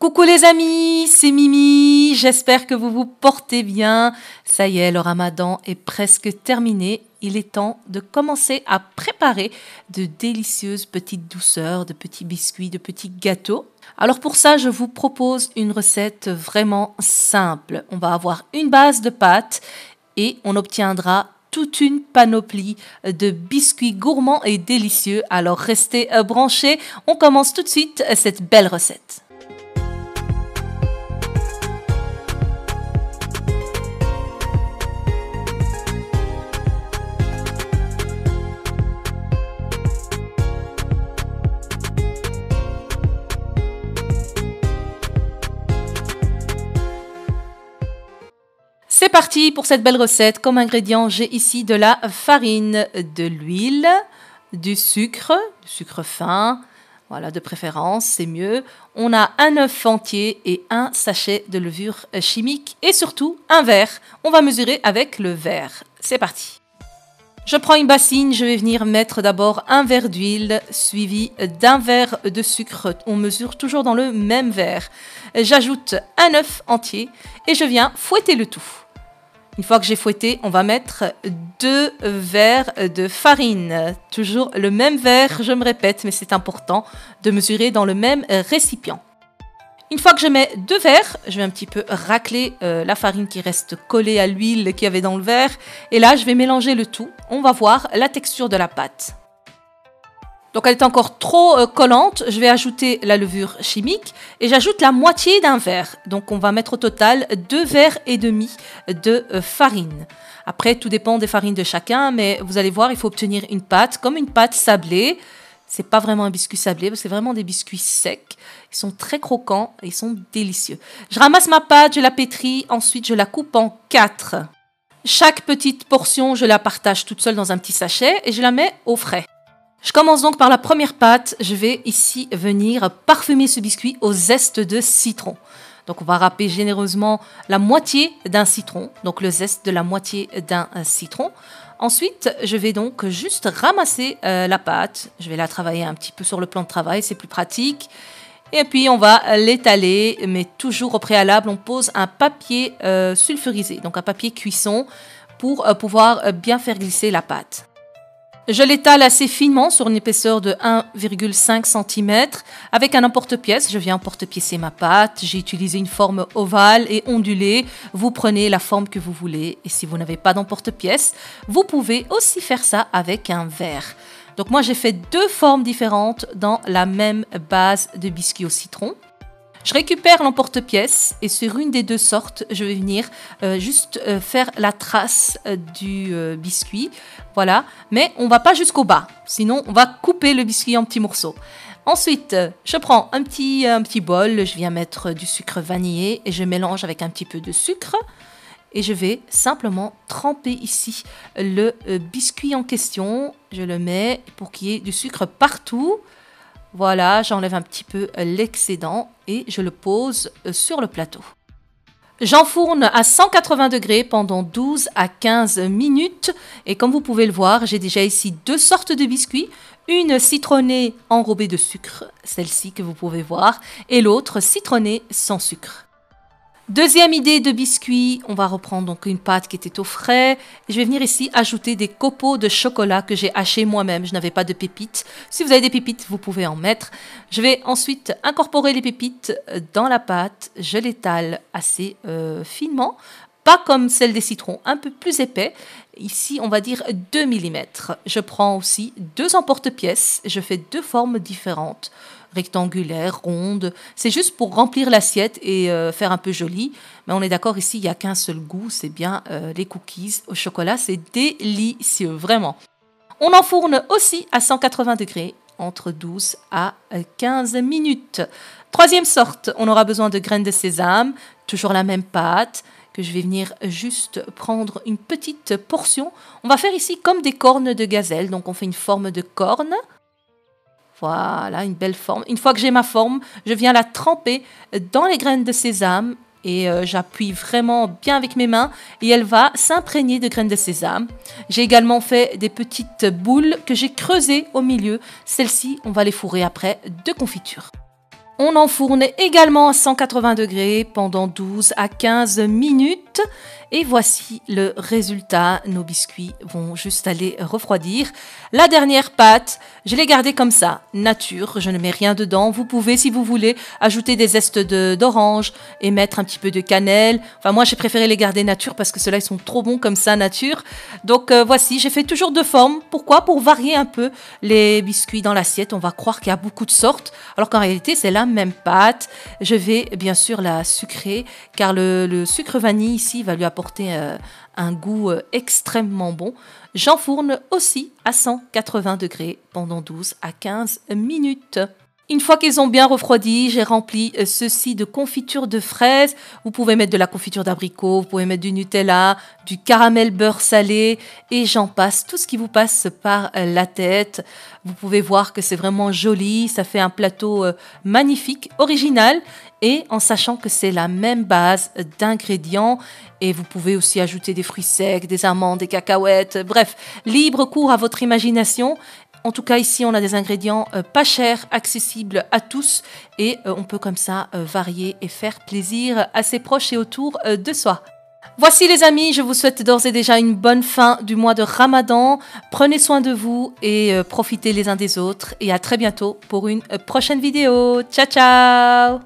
Coucou les amis, c'est Mimi, j'espère que vous vous portez bien. Ça y est, le ramadan est presque terminé. Il est temps de commencer à préparer de délicieuses petites douceurs, de petits biscuits, de petits gâteaux. Alors pour ça, je vous propose une recette vraiment simple. On va avoir une base de pâte et on obtiendra toute une panoplie de biscuits gourmands et délicieux. Alors restez branchés, on commence tout de suite cette belle recette. C'est parti pour cette belle recette. Comme ingrédients, j'ai ici de la farine, de l'huile, du sucre fin, voilà, de préférence, c'est mieux. On a un œuf entier et un sachet de levure chimique et surtout un verre. On va mesurer avec le verre. C'est parti. Je prends une bassine, je vais venir mettre d'abord un verre d'huile suivi d'un verre de sucre. On mesure toujours dans le même verre. J'ajoute un œuf entier et je viens fouetter le tout. Une fois que j'ai fouetté, on va mettre 2 verres de farine. Toujours le même verre, je me répète, mais c'est important de mesurer dans le même récipient. Une fois que je mets 2 verres, je vais un petit peu racler la farine qui reste collée à l'huile qu'il y avait dans le verre. Et là, je vais mélanger le tout. On va voir la texture de la pâte. Donc elle est encore trop collante, je vais ajouter la levure chimique et j'ajoute la moitié d'un verre. Donc on va mettre au total 2 verres et demi de farine. Après, tout dépend des farines de chacun, mais vous allez voir, il faut obtenir une pâte comme une pâte sablée. C'est pas vraiment un biscuit sablé, parce que c'est vraiment des biscuits secs. Ils sont très croquants et ils sont délicieux. Je ramasse ma pâte, je la pétris, ensuite je la coupe en 4. Chaque petite portion, je la partage toute seule dans un petit sachet et je la mets au frais. Je commence donc par la première pâte. Je vais ici venir parfumer ce biscuit au zeste de citron. Donc on va râper généreusement la moitié d'un citron, donc le zeste de la moitié d'un citron. Ensuite, je vais donc juste ramasser la pâte. Je vais la travailler un petit peu sur le plan de travail, c'est plus pratique. Et puis on va l'étaler, mais toujours au préalable, on pose un papier sulfurisé, donc un papier cuisson pour pouvoir bien faire glisser la pâte. Je l'étale assez finement sur une épaisseur de 1,5 cm avec un emporte-pièce. Je viens emporte-piécer ma pâte. J'ai utilisé une forme ovale et ondulée. Vous prenez la forme que vous voulez. Et si vous n'avez pas d'emporte-pièce, vous pouvez aussi faire ça avec un verre. Donc moi, j'ai fait 2 formes différentes dans la même base de biscuit au citron. Je récupère l'emporte-pièce et sur une des 2 sortes, je vais venir juste faire la trace du biscuit. Voilà, mais on ne va pas jusqu'au bas, sinon on va couper le biscuit en petits morceaux. Ensuite, je prends un petit bol, je viens mettre du sucre vanillé et je mélange avec un petit peu de sucre. Et je vais simplement tremper ici le biscuit en question. Je le mets pour qu'il y ait du sucre partout. Voilà, j'enlève un petit peu l'excédent et je le pose sur le plateau. J'enfourne à 180 degrés pendant 12 à 15 minutes. Et comme vous pouvez le voir, j'ai déjà ici 2 sortes de biscuits. Une citronnée enrobée de sucre, celle-ci que vous pouvez voir, et l'autre citronnée sans sucre. Deuxième idée de biscuit, on va reprendre donc une pâte qui était au frais. Je vais venir ici ajouter des copeaux de chocolat que j'ai hachés moi-même. Je n'avais pas de pépites. Si vous avez des pépites, vous pouvez en mettre. Je vais ensuite incorporer les pépites dans la pâte. Je l'étale assez finement, pas comme celle des citrons, un peu plus épais. Ici, on va dire 2 mm. Je prends aussi 2 emporte-pièces. Je fais 2 formes différentes. Rectangulaire, ronde. C'est juste pour remplir l'assiette et faire un peu joli. Mais on est d'accord, ici, il n'y a qu'un seul goût, c'est bien les cookies au chocolat. C'est délicieux, vraiment. On enfourne aussi à 180 degrés entre 12 à 15 minutes. Troisième sorte, on aura besoin de graines de sésame, toujours la même pâte, que je vais venir juste prendre une petite portion. On va faire ici comme des cornes de gazelle, donc on fait une forme de corne. Voilà, une belle forme. Une fois que j'ai ma forme, je viens la tremper dans les graines de sésame et j'appuie vraiment bien avec mes mains et elle va s'imprégner de graines de sésame. J'ai également fait des petites boules que j'ai creusées au milieu. Celles-ci, on va les fourrer après de confiture. On enfourne également à 180 degrés pendant 12 à 15 minutes. Et voici le résultat. Nos biscuits vont juste aller refroidir. La dernière pâte, je l'ai gardée comme ça, nature. Je ne mets rien dedans. Vous pouvez, si vous voulez, ajouter des zestes d'orange et mettre un petit peu de cannelle. Enfin, moi, j'ai préféré les garder nature parce que ceux-là, ils sont trop bons comme ça, nature. Donc, voici, j'ai fait toujours deux formes. Pourquoi? Pour varier un peu les biscuits dans l'assiette. On va croire qu'il y a beaucoup de sortes, alors qu'en réalité, c'est la même pâte. Je vais bien sûr la sucrer, car le sucre vanille ici va lui apporter un goût extrêmement bon. J'enfourne aussi à 180 degrés pendant 12 à 15 minutes. Une fois qu'ils ont bien refroidi, j'ai rempli ceci de confiture de fraises. Vous pouvez mettre de la confiture d'abricot, vous pouvez mettre du Nutella, du caramel beurre salé et j'en passe, tout ce qui vous passe par la tête. Vous pouvez voir que c'est vraiment joli, ça fait un plateau magnifique, original et en sachant que c'est la même base d'ingrédients. Et vous pouvez aussi ajouter des fruits secs, des amandes, des cacahuètes, bref, libre cours à votre imagination. En tout cas, ici, on a des ingrédients pas chers, accessibles à tous et on peut comme ça varier et faire plaisir à ses proches et autour de soi. Voici les amis, je vous souhaite d'ores et déjà une bonne fin du mois de Ramadan. Prenez soin de vous et profitez les uns des autres et à très bientôt pour une prochaine vidéo. Ciao, ciao!